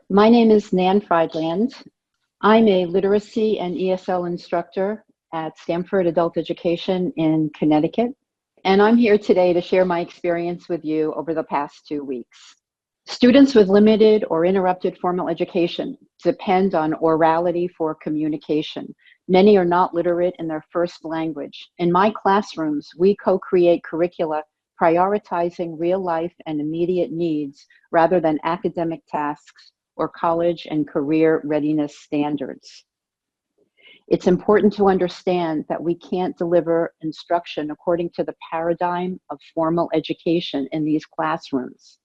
My name is Nan Friedland. I'm a literacy and ESL instructor at Stanford Adult Education in Connecticut, and I'm here today to share my experience with you over the past 2 weeks. Students with limited or interrupted formal education depend on orality for communication. Many are not literate in their first language. In my classrooms, we co-create curricula prioritizing real life and immediate needs rather than academic tasks or college and career readiness standards. It's important to understand that we can't deliver instruction according to the paradigm of formal education in these classrooms.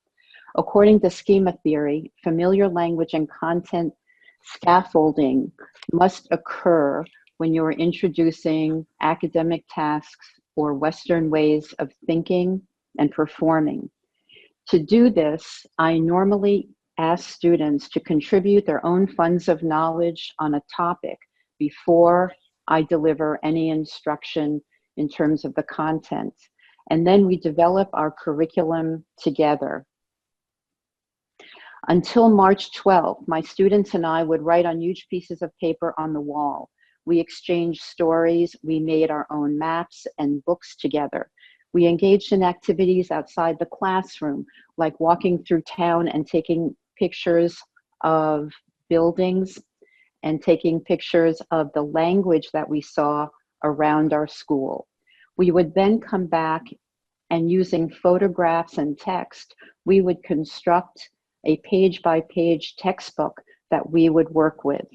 According to schema theory, familiar language and content scaffolding must occur when you're introducing academic tasks or Western ways of thinking and performing. To do this, I normally ask students to contribute their own funds of knowledge on a topic before I deliver any instruction in terms of the content. And then we develop our curriculum together. Until March 12th, my students and I would write on huge pieces of paper on the wall. We exchanged stories, we made our own maps and books together. We engaged in activities outside the classroom, like walking through town and taking pictures of buildings and taking pictures of the language that we saw around our school. We would then come back and using photographs and text, we would construct a page-by-page textbook that we would work with.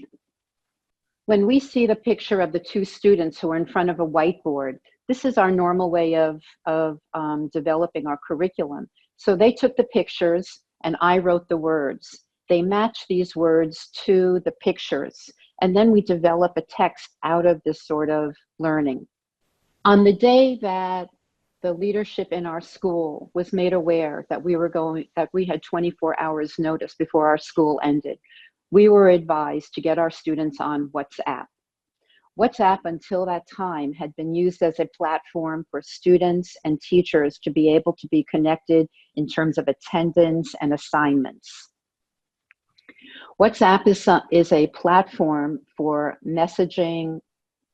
When we see the picture of the two students who are in front of a whiteboard, this is our normal way of developing our curriculum. So they took the pictures and I wrote the words. They match these words to the pictures, and then we develop a text out of this sort of learning. On the day that the leadership in our school was made aware that we had 24 hours notice before our school ended, we were advised to get our students on WhatsApp. WhatsApp until that time had been used as a platform for students and teachers to be able to be connected in terms of attendance and assignments. WhatsApp is a platform for messaging,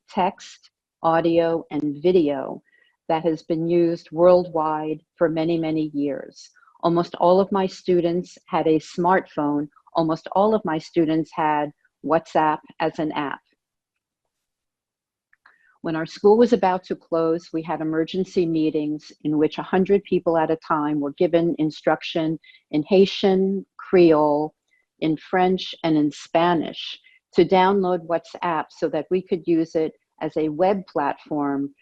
text, audio, and video that has been used worldwide for many, many years. Almost all of my students had a smartphone. Almost all of my students had WhatsApp as an app. When our school was about to close, we had emergency meetings in which 100 people at a time were given instruction in Haitian, Creole, in French, and in Spanish to download WhatsApp so that we could use it as a web platform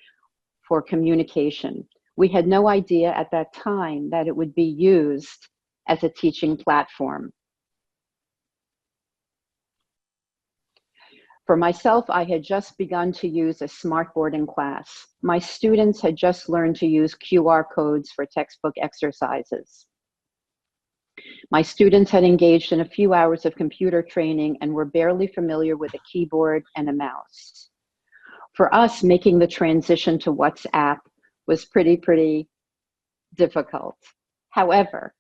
for communication. We had no idea at that time that it would be used as a teaching platform. For myself, I had just begun to use a smartboard in class. My students had just learned to use QR codes for textbook exercises. My students had engaged in a few hours of computer training and were barely familiar with a keyboard and a mouse. For us, making the transition to WhatsApp was pretty difficult. However,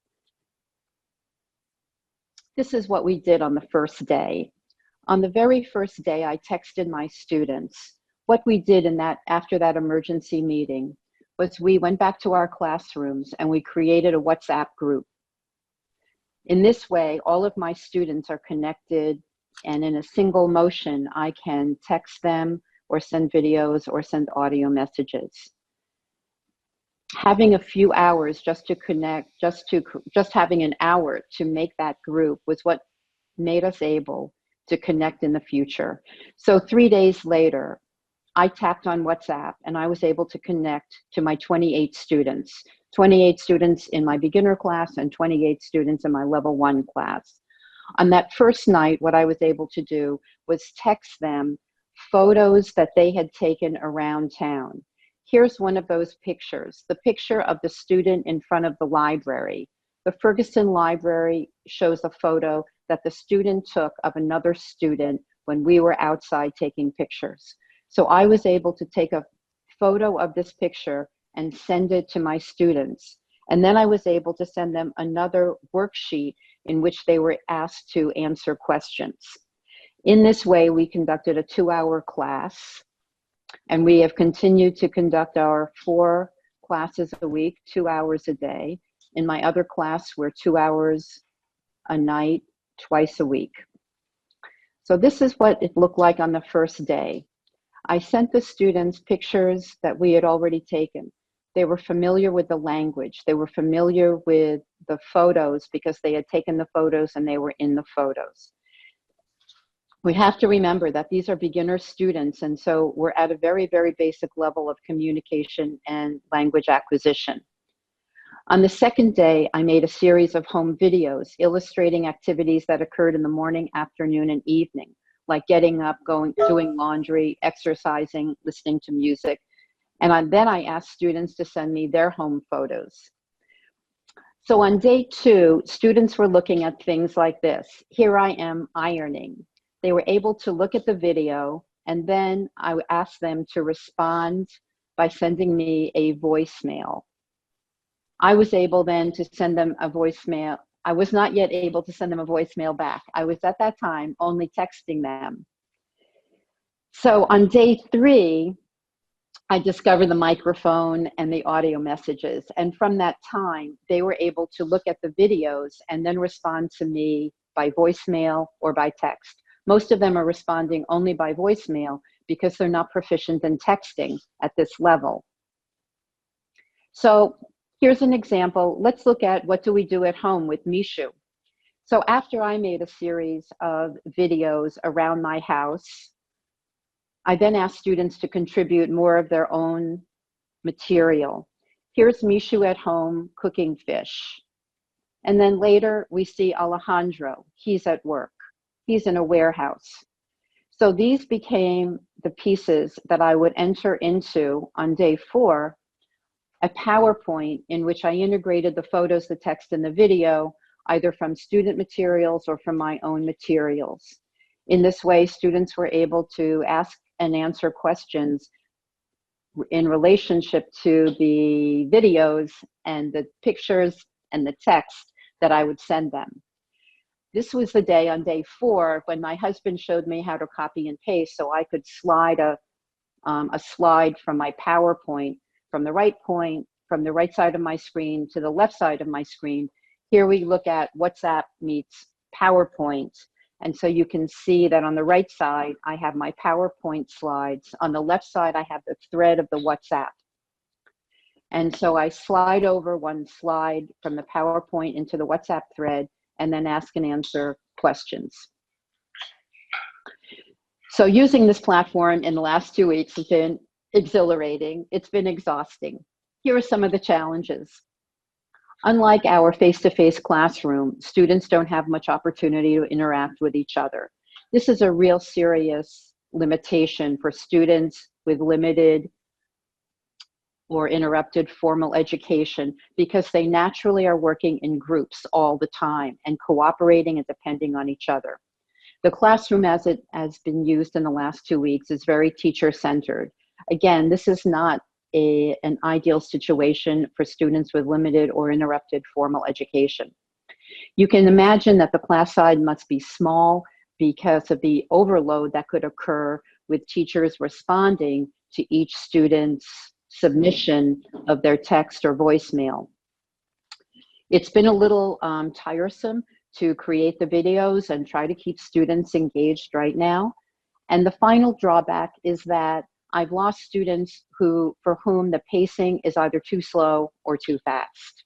this is what we did on the first day. On the very first day, I texted my students. What we did after that emergency meeting was we went back to our classrooms and we created a WhatsApp group. In this way, all of my students are connected, and in a single motion, I can text them or send videos or send audio messages. Having a few hours just to connect, just having an hour to make that group was what made us able to connect in the future. So 3 days later, I tapped on WhatsApp and I was able to connect to my 28 students in my beginner class and 28 students in my level 1 class. On that first night, what I was able to do was text them photos that they had taken around town. Here's one of those pictures, the picture of the student in front of the library. The Ferguson Library shows a photo that the student took of another student when we were outside taking pictures. So I was able to take a photo of this picture and send it to my students. And then I was able to send them another worksheet in which they were asked to answer questions. In this way, we conducted a 2-hour class, and we have continued to conduct our 4 classes a week, 2 hours a day. In my other class, we're 2 hours a night, twice a week. So this is what it looked like on the first day. I sent the students pictures that we had already taken. They were familiar with the language. They were familiar with the photos because they had taken the photos and they were in the photos. We have to remember that these are beginner students, and so we're at a very, very basic level of communication and language acquisition. On the second day, I made a series of home videos illustrating activities that occurred in the morning, afternoon, and evening, like getting up, doing laundry, exercising, listening to music. And then I asked students to send me their home photos. So on day 2, students were looking at things like this. Here I am ironing. They were able to look at the video, and then I asked them to respond by sending me a voicemail. I was able then to send them a voicemail. I was not yet able to send them a voicemail back. I was at that time only texting them. So on day 3, I discovered the microphone and the audio messages. And from that time, they were able to look at the videos and then respond to me by voicemail or by text. Most of them are responding only by voicemail because they're not proficient in texting at this level. So here's an example. Let's look at what do we do at home with Mishu. So after I made a series of videos around my house, I then asked students to contribute more of their own material. Here's Mishu at home cooking fish. And then later we see Alejandro, he's at work. He's in a warehouse. So these became the pieces that I would enter into on day 4, a PowerPoint in which I integrated the photos, the text, and the video, either from student materials or from my own materials. In this way, students were able to ask and answer questions in relationship to the videos and the pictures and the text that I would send them. This was the day on day 4 when my husband showed me how to copy and paste so I could slide a slide from my PowerPoint from the right side of my screen to the left side of my screen. Here we look at WhatsApp meets PowerPoint. And so you can see that on the right side, I have my PowerPoint slides. On the left side, I have the thread of the WhatsApp. And so I slide over one slide from the PowerPoint into the WhatsApp thread and then ask and answer questions. So using this platform in the last 2 weeks has been exhilarating. It's been exhausting. Here are some of the challenges. Unlike our face-to-face classroom, students don't have much opportunity to interact with each other. This is a real serious limitation for students with limited or interrupted formal education because they naturally are working in groups all the time and cooperating and depending on each other. The classroom as it has been used in the last 2 weeks is very teacher-centered. Again, this is not an ideal situation for students with limited or interrupted formal education. You can imagine that the class size must be small because of the overload that could occur with teachers responding to each student's submission of their text or voicemail. It's been a little tiresome to create the videos and try to keep students engaged right now. And the final drawback is that I've lost students for whom the pacing is either too slow or too fast.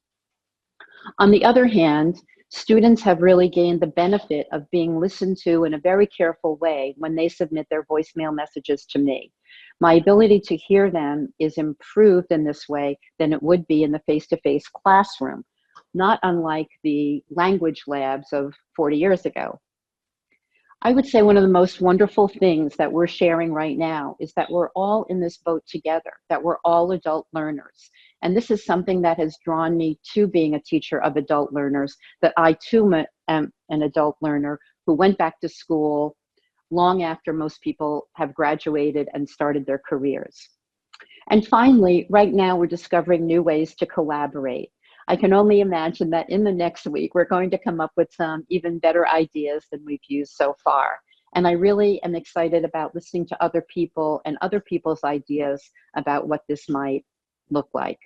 On the other hand, students have really gained the benefit of being listened to in a very careful way when they submit their voicemail messages to me. My ability to hear them is improved in this way than it would be in the face-to-face classroom, not unlike the language labs of 40 years ago. I would say one of the most wonderful things that we're sharing right now is that we're all in this boat together, that we're all adult learners. And this is something that has drawn me to being a teacher of adult learners, that I too am an adult learner who went back to school long after most people have graduated and started their careers. And finally, right now we're discovering new ways to collaborate. I can only imagine that in the next week, we're going to come up with some even better ideas than we've used so far. And I really am excited about listening to other people and other people's ideas about what this might look like.